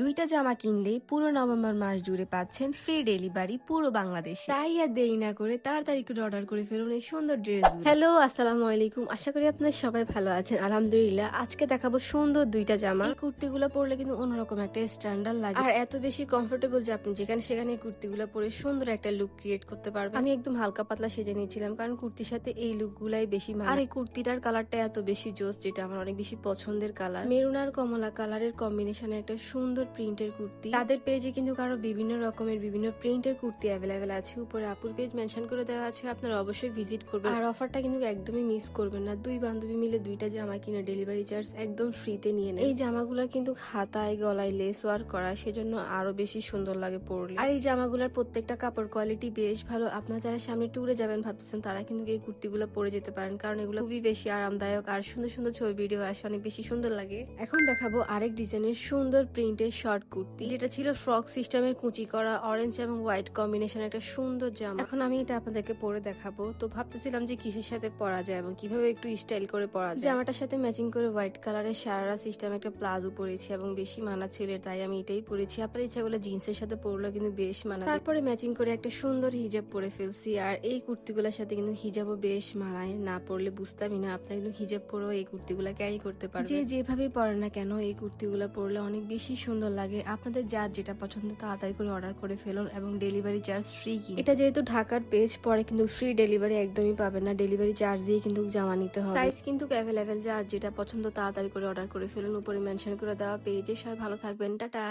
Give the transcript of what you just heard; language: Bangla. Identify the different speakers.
Speaker 1: দুইটা জামা কিনলে পুরো নভেম্বর মাস জুড়ে পাচ্ছেন ফ্রি ডেলিভারি পুরো বাংলাদেশে। তাই আর দেরি না করে তাড়াতাড়ি করে অর্ডার করে ফেলুন এই সুন্দর ড্রেস। হ্যালো, আসসালামু আলাইকুম। আশা করি আপনারা সবাই ভালো আছেন। আলহামদুলিল্লাহ। আজকে দেখাবো সুন্দর দুইটা জামা। এই কুর্তিগুলো পরলে কিন্তু অন্যরকম একটা স্ট্যান্ডার্ড লাগে আর এত বেশি কমফোর্টেবল যে আপনি যেখানে সেখানে এই কুর্তিগুলো পরে সুন্দর একটা লুক ক্রিয়েট করতে পারবেন। আমি একদম হালকা পাতলা সেজে নিয়েছিলাম কারণ কুর্তির সাথে এই লুক গুলাই বেশি মানায়। আর এই কুর্তিটার কালারটা এত বেশি জোস, যেটা আমার অনেক বেশি পছন্দের কালার। মেরুন আর কমলা কালারের কম্বিনেশনে একটা সুন্দর প্রিন্টের কুর্তি। তাদের পেজে কিন্তু কারো বিভিন্ন রকমের বিভিন্ন প্রিন্টের কুর্তি অ্যাভেলেবেল আছে। উপরে আপুর পেজ মেনশন করে দেওয়া আছে, আপনারা অবশ্যই ভিজিট করবেন। আর অফারটা কিন্তু একদমই মিস করবেন না। দুই বান্ধবী মিলে দুইটা জামা কিনে ডেলিভারি চার্জ একদম ফ্রিতে নিয়ে নেয়। এই জামাগুলোর কিন্তু হাতায় গলায় লেস ওয়ার্ক করা, সেজন্য আরো বেশি সুন্দর লাগে পরলে। আর এই জামাগুলোর প্রত্যেকটা কাপড় কোয়ালিটি বেশ ভালো। আপনারা যারা সামনে ট্যুরে যাবেন ভাবতেছেন তারা কিন্তু এই কুর্তিগুলো পরে যেতে পারেন, কারণ এগুলো খুবই বেশি আরামদায়ক আর সুন্দর সুন্দর ছবি ভিডিও আসে, অনেক বেশি সুন্দর লাগে। এখন দেখাবো আরেক ডিজাইনের সুন্দর প্রিন্টের শর্ট কুর্তি, যেটা ছিল ফ্রক সিস্টেমের কুচি করা অরেঞ্জ এবং হোয়াইট কম্বিনেশন একটা সুন্দর জামা। এখন আমি এটা আপনাদেরকে পরে দেখাবো। তো ভাবতেছিলাম যে কিসের সাথে পরা যায় এবং কিভাবে একটু স্টাইল করে পরা যায়। জামাটার সাথে ম্যাচিং করে হোয়াইট কালারের সারারা সিস্টেম একটা প্লাজো পরেছি এবং বেশি মানাচ্ছিল, তাই আমি এটাই পরেছি। আপনার ইচ্ছা করলে জিন্সের সাথে পরলেও কিন্তু বেশ মানাবে। তারপরে ম্যাচিং করে একটা সুন্দর হিজাব পরে ফেলছি। আর এই কুর্তিগুলোর সাথে কিন্তু হিজাবও বেশ মানায়, না পরলে বুঝতামই না। আপনার কিন্তু হিজাব পরেও এই কুর্তিগুলা ক্যারি করতে পারবেন। যে যেভাবে পরে না কেন এই কুর্তিগুলো পরলে অনেক বেশি সুন্দর লাগে। আপনাদের যার যেটা পছন্দ তাড়াতাড়ি করে অর্ডার করে ফেলুন এবং ডেলিভারি চার্জ ফ্রি। এটা যেহেতু ঢাকার পেজ পরে কিন্তু ফ্রি ডেলিভারি একদমই পাবেন না, ডেলিভারি চার্জ দিয়ে কিন্তু জামা নিতে হবে। সাইজ কিন্তু অ্যাভেলেবেল, যার যেটা পছন্দ তাড়াতাড়ি করে অর্ডার করে ফেলুন। উপরে মেনশন করে দেওয়া পেজে। সবাই ভালো থাকবেন, টাটা।